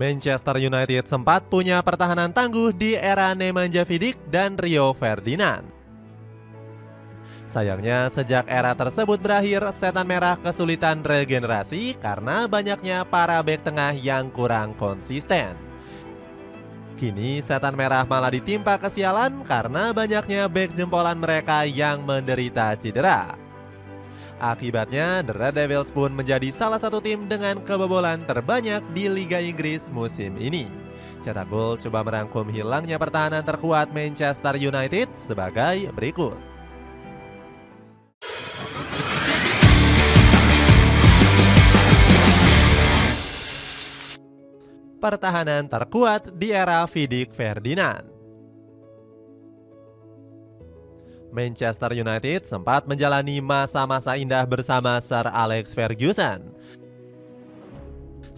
Manchester United sempat punya pertahanan tangguh di era Nemanja Vidic dan Rio Ferdinand. Sayangnya, sejak era tersebut berakhir, Setan Merah kesulitan regenerasi karena banyaknya para bek tengah yang kurang konsisten. Kini, Setan Merah malah ditimpa kesialan karena banyaknya bek jempolan mereka yang menderita cedera. Akibatnya, The Red Devils pun menjadi salah satu tim dengan kebobolan terbanyak di Liga Inggris musim ini. Cetak Gol coba merangkum hilangnya pertahanan terkuat Manchester United sebagai berikut. Pertahanan terkuat di era Vidic Ferdinand. Manchester United sempat menjalani masa-masa indah bersama Sir Alex Ferguson.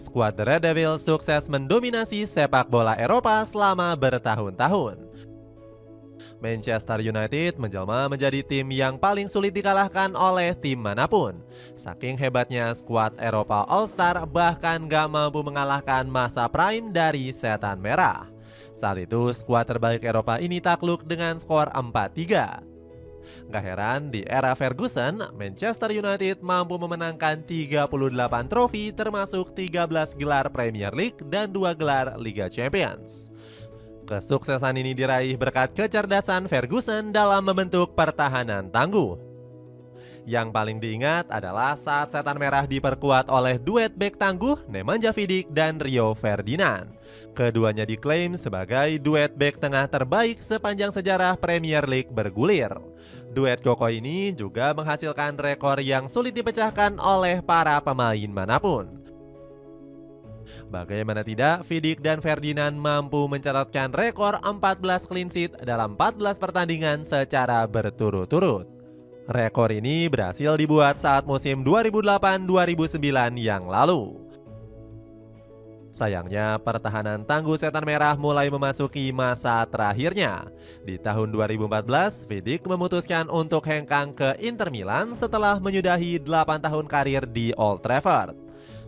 Skuad The Red Devils sukses mendominasi sepak bola Eropa selama bertahun-tahun. Manchester United menjelma menjadi tim yang paling sulit dikalahkan oleh tim manapun. Saking hebatnya skuad Eropa All-Star bahkan gak mampu mengalahkan masa prime dari Setan Merah. Saat itu skuad terbaik Eropa ini takluk dengan skor 4-3. Gak heran di era Ferguson, Manchester United mampu memenangkan 38 trofi termasuk 13 gelar Premier League dan 2 gelar Liga Champions. Kesuksesan ini diraih berkat kecerdasan Ferguson dalam membentuk pertahanan tangguh. Yang paling diingat adalah saat Setan Merah diperkuat oleh duet bek tangguh Nemanja Vidic dan Rio Ferdinand. Keduanya diklaim sebagai duet bek tengah terbaik sepanjang sejarah Premier League bergulir. Duet kokoh ini juga menghasilkan rekor yang sulit dipecahkan oleh para pemain manapun. Bagaimana tidak, Vidic dan Ferdinand mampu mencatatkan rekor 14 clean sheet dalam 14 pertandingan secara berturut-turut. Rekor ini berhasil dibuat saat musim 2008-2009 yang lalu. Sayangnya, pertahanan tangguh Setan Merah mulai memasuki masa terakhirnya. Di tahun 2014, Vidic memutuskan untuk hengkang ke Inter Milan setelah menyudahi 8 tahun karir di Old Trafford.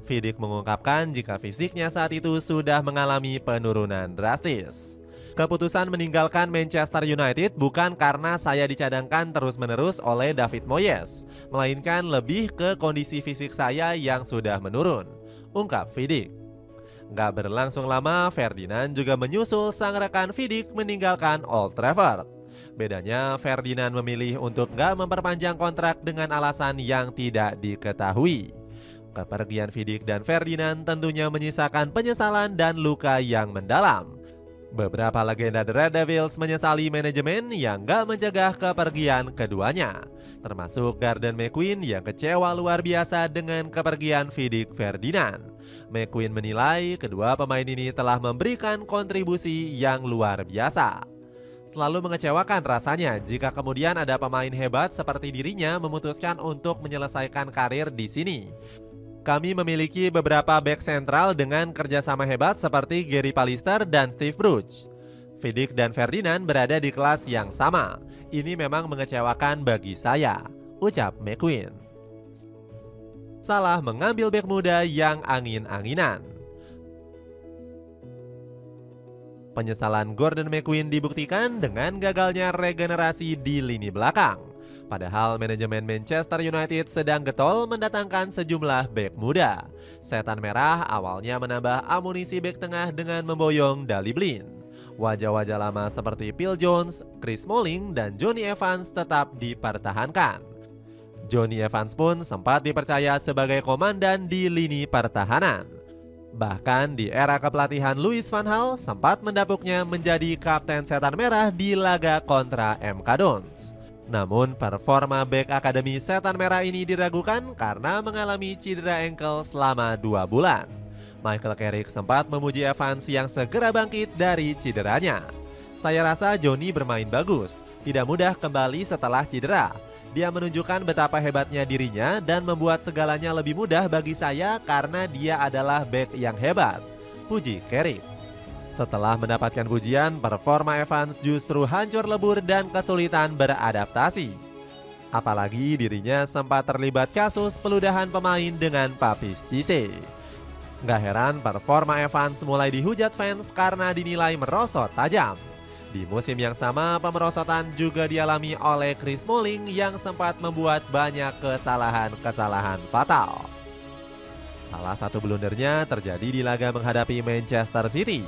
Vidic mengungkapkan jika fisiknya saat itu sudah mengalami penurunan drastis. Keputusan meninggalkan Manchester United bukan karena saya dicadangkan terus-menerus oleh David Moyes, melainkan lebih ke kondisi fisik saya yang sudah menurun, ungkap Vidic. Gak berlangsung lama, Ferdinand juga menyusul sang rekan Vidic meninggalkan Old Trafford. Bedanya, Ferdinand memilih untuk gak memperpanjang kontrak dengan alasan yang tidak diketahui. Kepergian Vidic dan Ferdinand tentunya menyisakan penyesalan dan luka yang mendalam. Beberapa legenda The Red Devils menyesali manajemen yang gak mencegah kepergian keduanya, termasuk Gordon McQueen yang kecewa luar biasa dengan kepergian Vidic Ferdinand. McQueen menilai kedua pemain ini telah memberikan kontribusi yang luar biasa. Selalu mengecewakan rasanya jika kemudian ada pemain hebat seperti dirinya memutuskan untuk menyelesaikan karir di sini. Kami memiliki beberapa bek sentral dengan kerjasama hebat seperti Gary Pallister dan Steve Bruce. Vidic dan Ferdinand berada di kelas yang sama. Ini memang mengecewakan bagi saya, ucap McQueen. Salah mengambil bek muda yang angin-anginan. Penyesalan Gordon McQueen dibuktikan dengan gagalnya regenerasi di lini belakang. Padahal manajemen Manchester United sedang getol mendatangkan sejumlah bek muda. Setan Merah awalnya menambah amunisi bek tengah dengan memboyong Daley Blind. Wajah-wajah lama seperti Phil Jones, Chris Smalling, dan Jonny Evans tetap dipertahankan. Jonny Evans pun sempat dipercaya sebagai komandan di lini pertahanan. Bahkan di era kepelatihan Louis van Gaal sempat mendapuknya menjadi kapten Setan Merah di laga kontra MK Dons. Namun performa bek akademi Setan Merah ini diragukan karena mengalami cedera ankle selama 2 bulan. Michael Carrick sempat memuji Evans yang segera bangkit dari cederanya. Saya rasa Jonny bermain bagus, tidak mudah kembali setelah cedera. Dia menunjukkan betapa hebatnya dirinya dan membuat segalanya lebih mudah bagi saya karena dia adalah bek yang hebat, puji Carrick. Setelah mendapatkan pujian, performa Evans justru hancur lebur dan kesulitan beradaptasi. Apalagi dirinya sempat terlibat kasus peludahan pemain dengan Papis Cisse. Nggak heran performa Evans mulai dihujat fans karena dinilai merosot tajam. Di musim yang sama, pemerosotan juga dialami oleh Chris Smalling yang sempat membuat banyak kesalahan-kesalahan fatal. Salah satu blundernya terjadi di laga menghadapi Manchester City.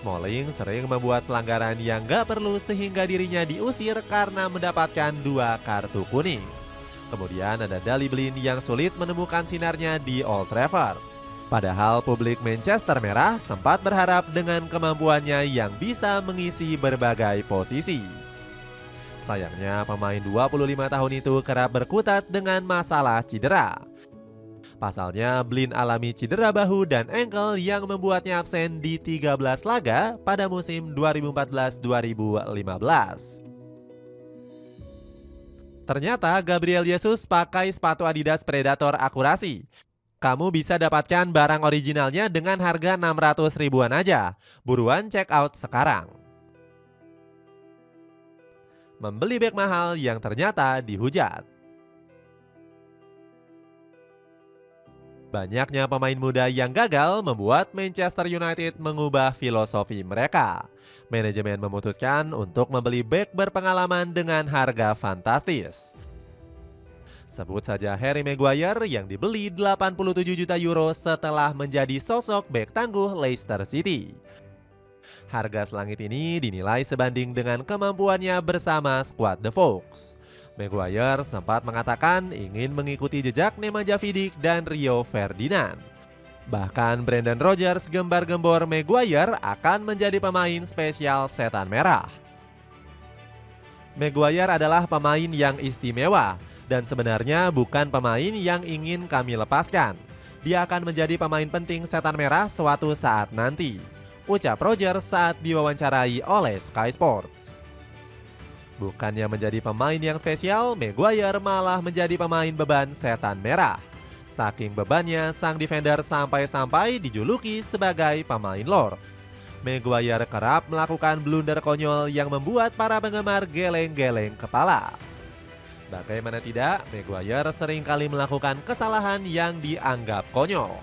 Smalling sering membuat pelanggaran yang gak perlu sehingga dirinya diusir karena mendapatkan 2 kartu kuning. Kemudian ada Daley Blind yang sulit menemukan sinarnya di Old Trafford. Padahal publik Manchester Merah sempat berharap dengan kemampuannya yang bisa mengisi berbagai posisi. Sayangnya pemain 25 tahun itu kerap berkutat dengan masalah cedera. Pasalnya, Blind alami cedera bahu dan ankle yang membuatnya absen di 13 laga pada musim 2014-2015. Ternyata Gabriel Jesus pakai sepatu Adidas Predator akurasi. Kamu bisa dapatkan barang originalnya dengan harga 600 ribuan aja. Buruan check out sekarang. Membeli bag mahal yang ternyata dihujat. Banyaknya pemain muda yang gagal membuat Manchester United mengubah filosofi mereka. Manajemen memutuskan untuk membeli bek berpengalaman dengan harga fantastis. Sebut saja Harry Maguire yang dibeli 87 juta euro setelah menjadi sosok bek tangguh Leicester City. Harga selangit ini dinilai sebanding dengan kemampuannya bersama skuad The Fox. Maguire sempat mengatakan ingin mengikuti jejak Nemanja Vidic dan Rio Ferdinand. Bahkan Brendan Rodgers gembar-gembor Maguire akan menjadi pemain spesial Setan Merah. Maguire adalah pemain yang istimewa dan sebenarnya bukan pemain yang ingin kami lepaskan. Dia akan menjadi pemain penting Setan Merah suatu saat nanti, ucap Rodgers saat diwawancarai oleh Sky Sports. Bukannya menjadi pemain yang spesial, Maguire malah menjadi pemain beban Setan Merah. Saking bebannya, sang defender sampai-sampai dijuluki sebagai pemain Lord. Maguire kerap melakukan blunder konyol yang membuat para penggemar geleng-geleng kepala. Bagaimana tidak, Maguire seringkali melakukan kesalahan yang dianggap konyol.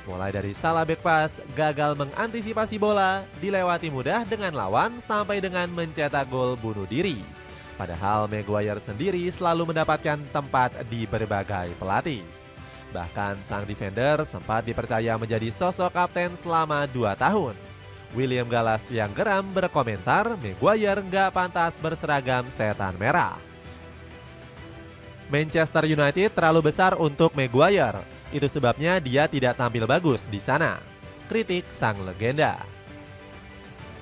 Mulai dari salah back pass, gagal mengantisipasi bola, dilewati mudah dengan lawan, sampai dengan mencetak gol bunuh diri. Padahal Maguire sendiri selalu mendapatkan tempat di berbagai pelatih. Bahkan sang defender sempat dipercaya menjadi sosok kapten selama 2 tahun. William Gallas yang geram berkomentar Maguire nggak pantas berseragam Setan Merah. Manchester United terlalu besar untuk Maguire. Itu sebabnya dia tidak tampil bagus di sana, kritik sang legenda.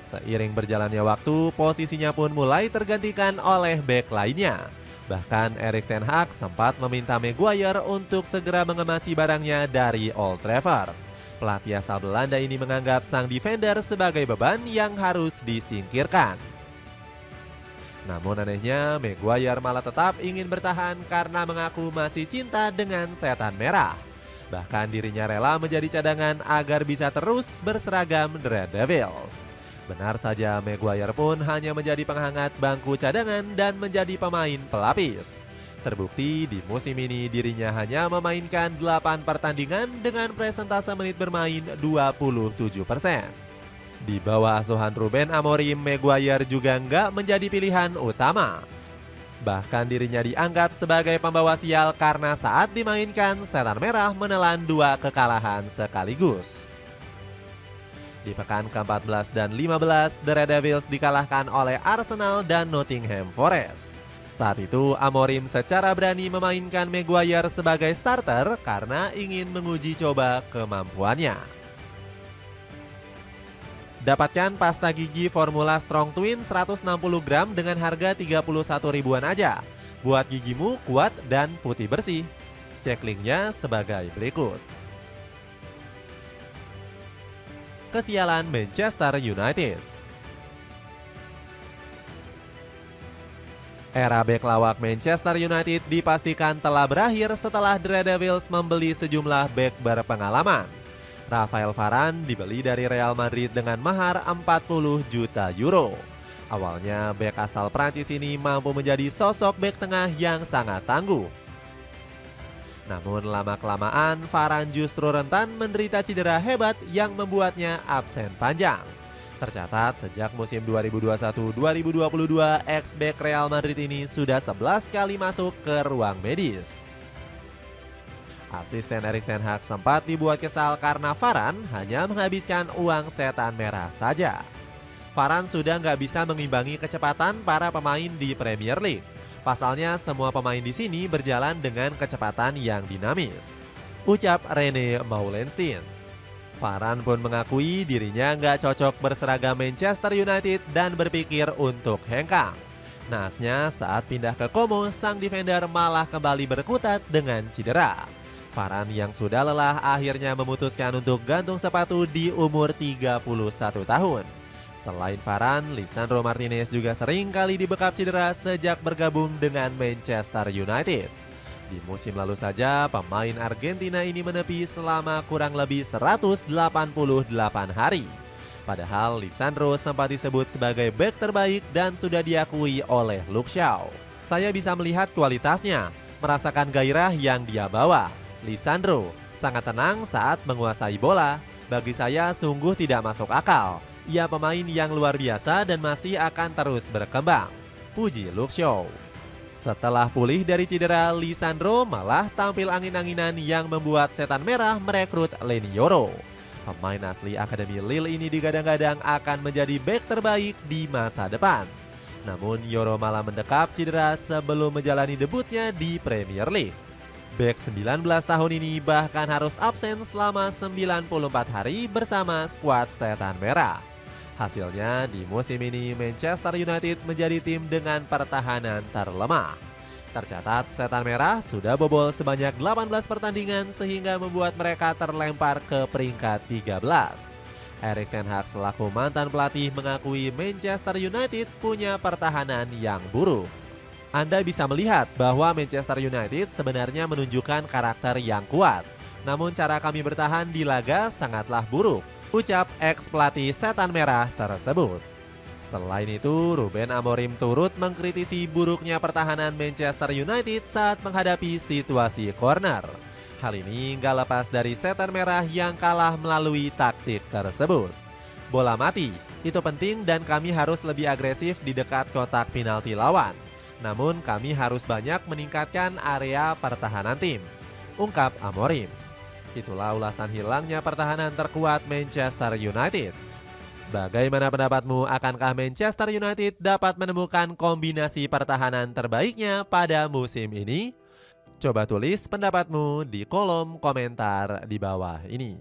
Seiring berjalannya waktu, posisinya pun mulai tergantikan oleh bek lainnya. Bahkan Erik ten Hag sempat meminta Maguire untuk segera mengemasi barangnya dari Old Trafford. Pelatih asal Belanda ini menganggap sang defender sebagai beban yang harus disingkirkan. Namun anehnya, Maguire malah tetap ingin bertahan karena mengaku masih cinta dengan Setan Merah. Bahkan dirinya rela menjadi cadangan agar bisa terus berseragam The Red Devils. Benar saja, Maguire pun hanya menjadi penghangat bangku cadangan dan menjadi pemain pelapis. Terbukti di musim ini dirinya hanya memainkan 8 pertandingan dengan presentase menit bermain 27%. Di bawah asuhan Ruben Amorim, Maguire juga nggak menjadi pilihan utama. Bahkan dirinya dianggap sebagai pembawa sial karena saat dimainkan Setan Merah menelan 2 kekalahan sekaligus. Di pekan ke-14 dan 15, The Red Devils dikalahkan oleh Arsenal dan Nottingham Forest. Saat itu Amorim secara berani memainkan Maguire sebagai starter karena ingin menguji coba kemampuannya. Dapatkan pasta gigi Formula Strong Twin 160 gram dengan harga 31 ribuan aja. Buat gigimu kuat dan putih bersih. Cek linknya sebagai berikut. Kesialan Manchester United. Era bek lawak Manchester United dipastikan telah berakhir setelah The Red Devils membeli sejumlah bek berpengalaman. Rafael Varane dibeli dari Real Madrid dengan mahar 40 juta euro. Awalnya bek asal Prancis ini mampu menjadi sosok bek tengah yang sangat tangguh. Namun lama-kelamaan Varane justru rentan menderita cedera hebat yang membuatnya absen panjang. Tercatat sejak musim 2021-2022, ex-back Real Madrid ini sudah 11 kali masuk ke ruang medis. Asisten Erik ten Hag sempat dibuat kesal karena Varane hanya menghabiskan uang setan merah saja. Varane sudah nggak bisa mengimbangi kecepatan para pemain di Premier League. Pasalnya semua pemain di sini berjalan dengan kecepatan yang dinamis, ucap Rene Meulenstein. Varane pun mengakui dirinya nggak cocok berseragam Manchester United dan berpikir untuk hengkang. Naasnya saat pindah ke Como, sang defender malah kembali berkutat dengan cedera. Varane yang sudah lelah akhirnya memutuskan untuk gantung sepatu di umur 31 tahun. Selain Varane, Lisandro Martinez juga sering kali dibekap cedera sejak bergabung dengan Manchester United. Di musim lalu saja, pemain Argentina ini menepi selama kurang lebih 188 hari. Padahal Lisandro sempat disebut sebagai bek terbaik dan sudah diakui oleh Luke Shaw. Saya bisa melihat kualitasnya, merasakan gairah yang dia bawa. Lisandro sangat tenang saat menguasai bola. Bagi saya sungguh tidak masuk akal. Ia pemain yang luar biasa dan masih akan terus berkembang, puji Luke Shaw. Setelah pulih dari cedera, Lisandro malah tampil angin-anginan yang membuat setan merah merekrut Leny Yoro. Pemain asli Akademi Lille ini digadang-gadang akan menjadi bek terbaik di masa depan. Namun Yoro malah mendekap cedera sebelum menjalani debutnya di Premier League. Bek 19 tahun ini bahkan harus absen selama 94 hari bersama skuad setan merah. Hasilnya di musim ini Manchester United menjadi tim dengan pertahanan terlemah. Tercatat setan merah sudah bobol sebanyak 18 pertandingan sehingga membuat mereka terlempar ke peringkat 13. Erik ten Hag selaku mantan pelatih mengakui Manchester United punya pertahanan yang buruk. Anda bisa melihat bahwa Manchester United sebenarnya menunjukkan karakter yang kuat. Namun cara kami bertahan di laga sangatlah buruk, ucap ex-pelatih setan merah tersebut. Selain itu, Ruben Amorim turut mengkritisi buruknya pertahanan Manchester United saat menghadapi situasi corner. Hal ini nggak lepas dari setan merah yang kalah melalui taktik tersebut. Bola mati, itu penting dan kami harus lebih agresif di dekat kotak penalti lawan. Namun kami harus banyak meningkatkan area pertahanan tim, ungkap Amorim. Itulah ulasan hilangnya pertahanan terkuat Manchester United. Bagaimana pendapatmu? Akankah Manchester United dapat menemukan kombinasi pertahanan terbaiknya pada musim ini? Coba tulis pendapatmu di kolom komentar di bawah ini.